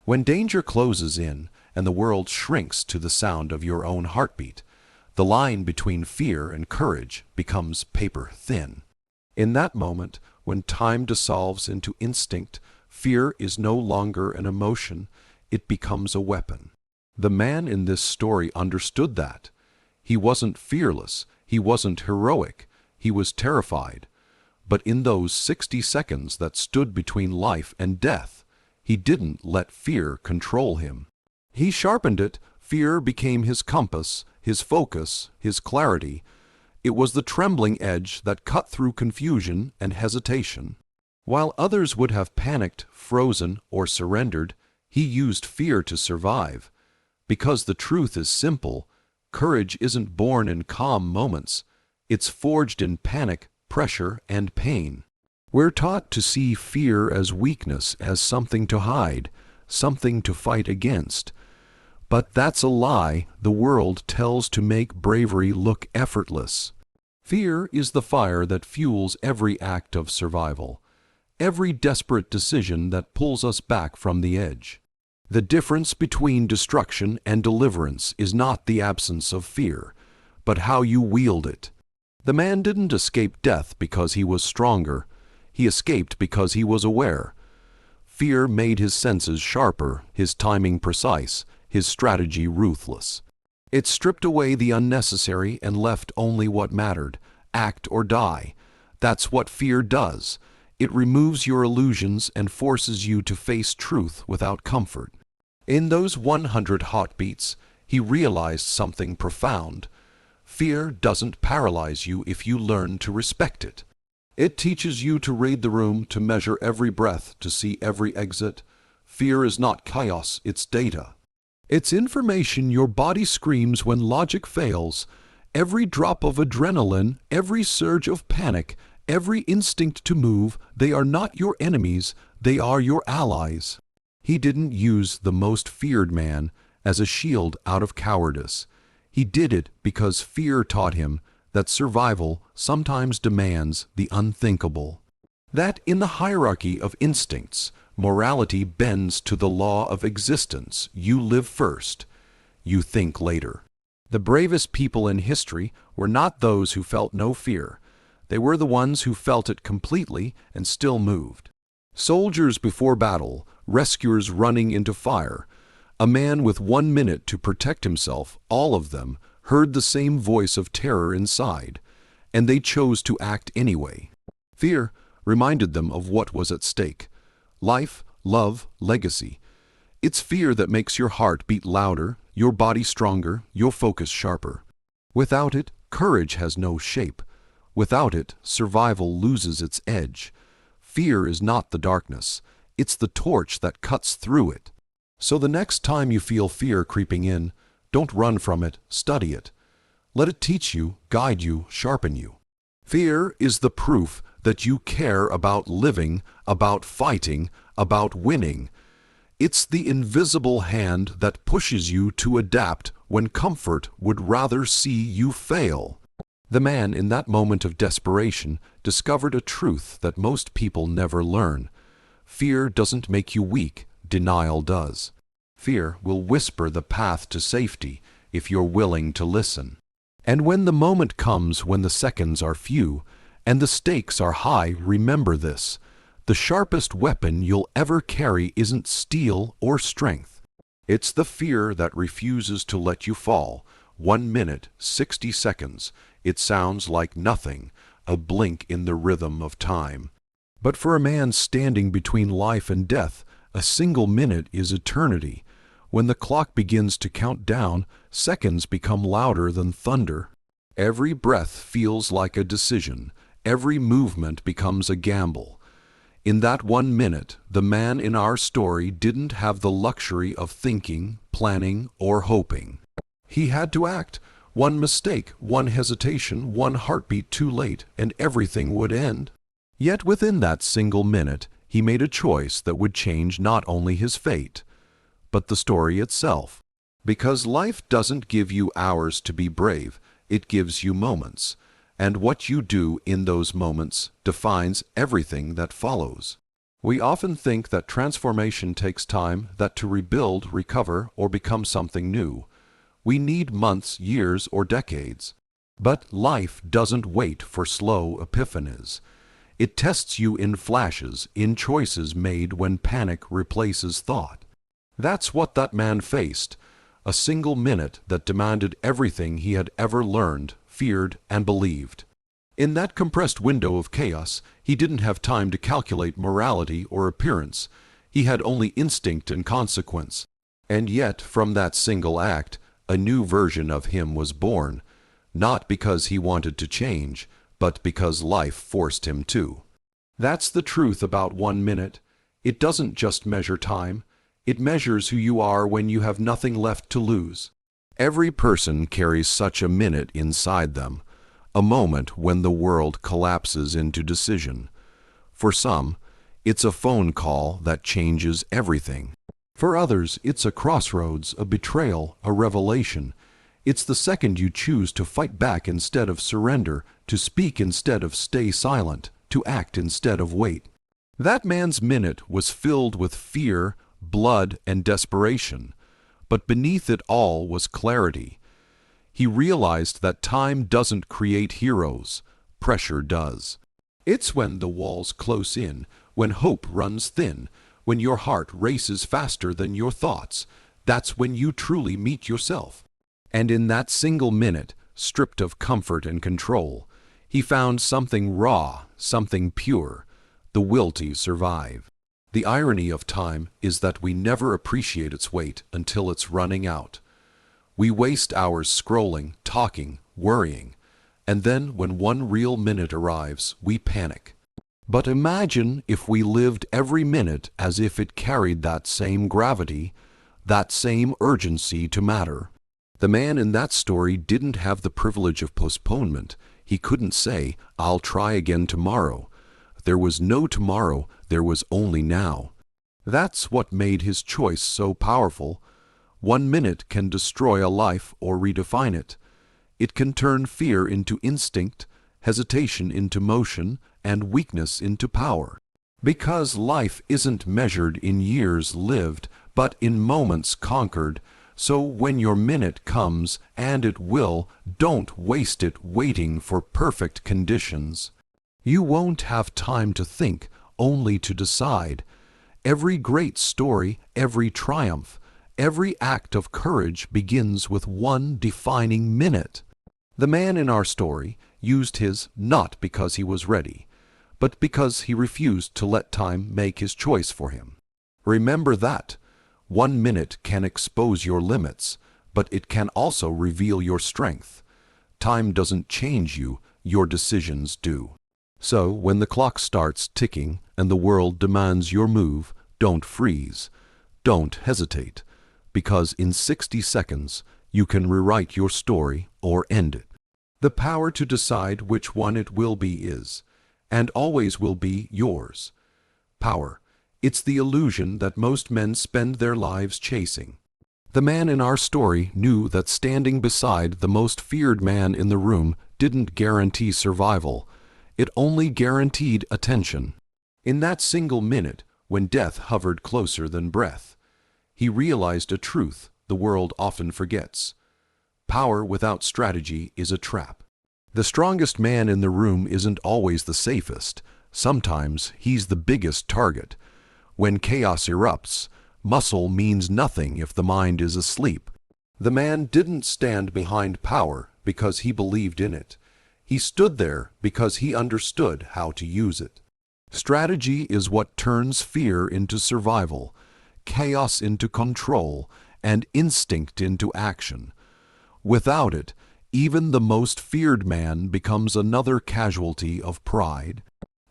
When danger closes in and the world shrinks to the sound of your own heartbeat, the line between fear and courage becomes paper thin. In that moment, when time dissolves into instinct, fear is no longer an emotion, it becomes a weapon. The man in this story understood that. He wasn't fearless, he wasn't heroic, he was terrified. But in those 60 seconds that stood between life and death, he didn't let fear control him. He sharpened it. Fear became his compass, his focus, his clarity. It was the trembling edge that cut through confusion and hesitation. While others would have panicked, frozen, or surrendered, he used fear to survive. Because the truth is simple, courage isn't born in calm moments. It's forged in panic, pressure, and pain. We're taught to see fear as weakness, as something to hide, something to fight against. But that's a lie the world tells to make bravery look effortless. Fear is the fire that fuels every act of survival, every desperate decision that pulls us back from the edge. The difference between destruction and deliverance is not the absence of fear, but how you wield it. The man didn't escape death because he was stronger. He escaped because he was aware. Fear made his senses sharper, his timing precise, his strategy ruthless. It stripped away the unnecessary and left only what mattered. Act or die. That's what fear does. It removes your illusions and forces you to face truth without comfort. In those 100 heartbeats, he realized something profound. Fear doesn't paralyze you if you learn to respect it. It teaches you to read the room, to measure every breath, to see every exit. Fear is not chaos, it's data. It's information your body screams when logic fails. Every drop of adrenaline, every surge of panic, every instinct to move, they are not your enemies, they are your allies. He didn't use the most feared man as a shield out of cowardice. He did it because fear taught him that survival sometimes demands the unthinkable. That in the hierarchy of instincts, morality bends to the law of existence. You live first, you think later. The bravest people in history were not those who felt no fear. They were the ones who felt it completely and still moved. Soldiers before battle, rescuers running into fire, a man with 1 minute to protect himself, all of them heard the same voice of terror inside, and they chose to act anyway. Fear reminded them of what was at stake: life, love, legacy. It's fear that makes your heart beat louder, your body stronger, your focus sharper. Without it, courage has no shape. Without it, survival loses its edge. Fear is not the darkness, it's the torch that cuts through it. So the next time you feel fear creeping in, don't run from it, study it. Let it teach you, guide you, sharpen you. Fear is the proof that you care about living, about fighting, about winning. It's the invisible hand that pushes you to adapt when comfort would rather see you fail. The man in that moment of desperation discovered a truth that most people never learn. Fear doesn't make you weak, denial does. Fear will whisper the path to safety if you're willing to listen. And when the moment comes when the seconds are few and the stakes are high, remember this: the sharpest weapon you'll ever carry isn't steel or strength. It's the fear that refuses to let you fall. 1 minute, 60 seconds. It sounds like nothing, a blink in the rhythm of time. But for a man standing between life and death, a single minute is eternity. When the clock begins to count down, seconds become louder than thunder. Every breath feels like a decision. Every movement becomes a gamble. In that 1 minute, the man in our story didn't have the luxury of thinking, planning, or hoping. He had to act. One mistake, one hesitation, one heartbeat too late, and everything would end. Yet within that single minute, he made a choice that would change not only his fate, but the story itself. Because life doesn't give you hours to be brave, it gives you moments. And what you do in those moments defines everything that follows. We often think that transformation takes time, that to rebuild, recover, or become something new, we need months, years, or decades. But life doesn't wait for slow epiphanies. It tests you in flashes, in choices made when panic replaces thought. That's what that man faced, a single minute that demanded everything he had ever learned, feared, and believed. In that compressed window of chaos, he didn't have time to calculate morality or appearance. He had only instinct and consequence. And yet, from that single act, a new version of him was born, not because he wanted to change, but because life forced him to. That's the truth about 1 minute. It doesn't just measure time. It measures who you are when you have nothing left to lose. Every person carries such a minute inside them, a moment when the world collapses into decision. For some, it's a phone call that changes everything. For others, it's a crossroads, a betrayal, a revelation. It's the second you choose to fight back instead of surrender, to speak instead of stay silent, to act instead of wait. That man's minute was filled with fear, blood, and desperation, but beneath it all was clarity. He realized that time doesn't create heroes, pressure does. It's when the walls close in, when hope runs thin, when your heart races faster than your thoughts, that's when you truly meet yourself. And in that single minute, stripped of comfort and control, he found something raw, something pure, the will to survive. The irony of time is that we never appreciate its weight until it's running out. We waste hours scrolling, talking, worrying, and then when one real minute arrives, we panic. But imagine if we lived every minute as if it carried that same gravity, that same urgency to matter. The man in that story didn't have the privilege of postponement. He couldn't say, "I'll try again tomorrow." There was no tomorrow, there was only now. That's what made his choice so powerful. 1 minute can destroy a life or redefine it. It can turn fear into instinct, hesitation into motion, and weakness into power. Because life isn't measured in years lived, but in moments conquered, so when your minute comes, and it will, don't waste it waiting for perfect conditions. You won't have time to think, only to decide. Every great story, every triumph, every act of courage begins with one defining minute. The man in our story used his not because he was ready, but because he refused to let time make his choice for him. Remember that. 1 minute can expose your limits, but it can also reveal your strength. Time doesn't change you, your decisions do. So, when the clock starts ticking and the world demands your move, don't freeze. Don't hesitate, because in 60 seconds you can rewrite your story or end it. The power to decide which one it will be is, and always will be, yours. Power. It's the illusion that most men spend their lives chasing. The man in our story knew that standing beside the most feared man in the room didn't guarantee survival. It only guaranteed attention. In that single minute, when death hovered closer than breath, he realized a truth the world often forgets. Power without strategy is a trap. The strongest man in the room isn't always the safest. Sometimes he's the biggest target. When chaos erupts, muscle means nothing if the mind is asleep. The man didn't stand behind power because he believed in it. He stood there because he understood how to use it. Strategy is what turns fear into survival, chaos into control, and instinct into action. Without it, even the most feared man becomes another casualty of pride.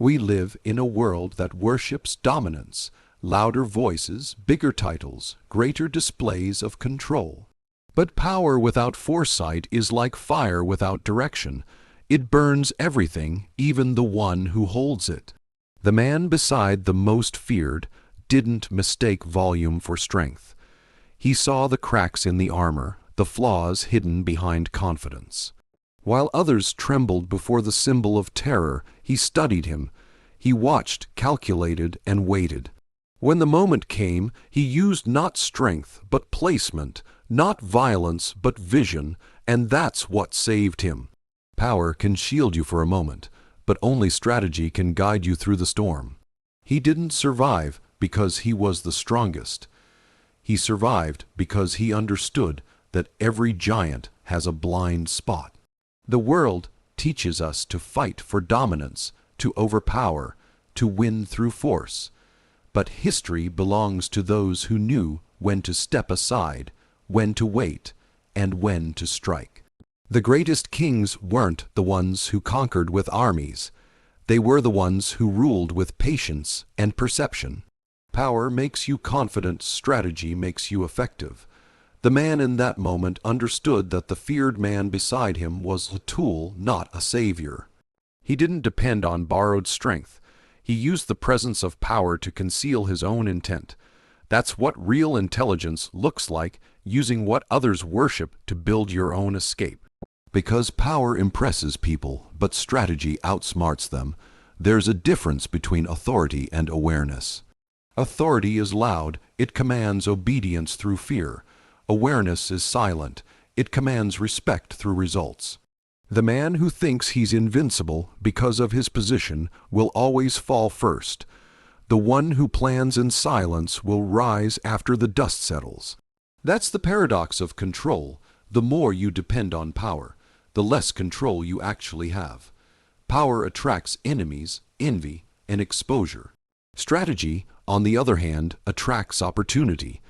We live in a world that worships dominance, louder voices, bigger titles, greater displays of control. But power without foresight is like fire without direction. It burns everything, even the one who holds it. The man beside the most feared didn't mistake volume for strength. He saw the cracks in the armor, the flaws hidden behind confidence. While others trembled before the symbol of terror, he studied him. He watched, calculated, and waited. When the moment came, he used not strength, but placement, not violence, but vision, and that's what saved him. Power can shield you for a moment, but only strategy can guide you through the storm. He didn't survive because he was the strongest. He survived because he understood that every giant has a blind spot. The world teaches us to fight for dominance, to overpower, to win through force. But history belongs to those who knew when to step aside, when to wait, and when to strike. The greatest kings weren't the ones who conquered with armies. They were the ones who ruled with patience and perception. Power makes you confident, strategy makes you effective. The man in that moment understood that the feared man beside him was a tool, not a savior. He didn't depend on borrowed strength. He used the presence of power to conceal his own intent. That's what real intelligence looks like, using what others worship to build your own escape. Because power impresses people, but strategy outsmarts them, there's a difference between authority and awareness. Authority is loud, it commands obedience through fear. Awareness is silent, it commands respect through results. The man who thinks he's invincible because of his position will always fall first. The one who plans in silence will rise after the dust settles. That's the paradox of control. The more you depend on power, the less control you actually have. Power attracts enemies, envy, and exposure. Strategy, on the other hand, attracts opportunity.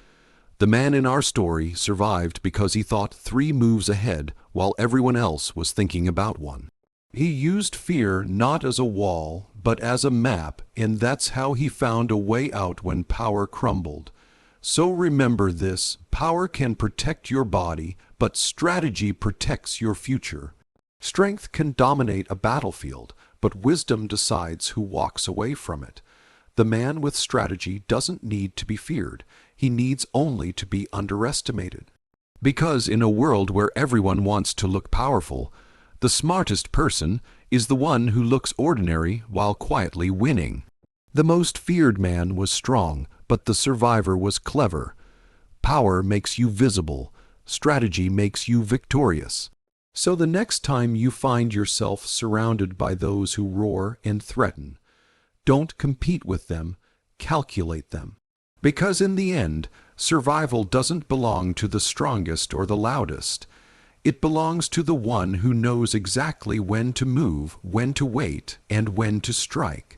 The man in our story survived because he thought 3 moves ahead while everyone else was thinking about one. He used fear not as a wall, but as a map, and that's how he found a way out when power crumbled. So remember this: power can protect your body, but strategy protects your future. Strength can dominate a battlefield, but wisdom decides who walks away from it. The man with strategy doesn't need to be feared. He needs only to be underestimated. Because in a world where everyone wants to look powerful, the smartest person is the one who looks ordinary while quietly winning. The most feared man was strong, but the survivor was clever. Power makes you visible. Strategy makes you victorious. So the next time you find yourself surrounded by those who roar and threaten, don't compete with them, calculate them. Because in the end, survival doesn't belong to the strongest or the loudest. It belongs to the one who knows exactly when to move, when to wait, and when to strike.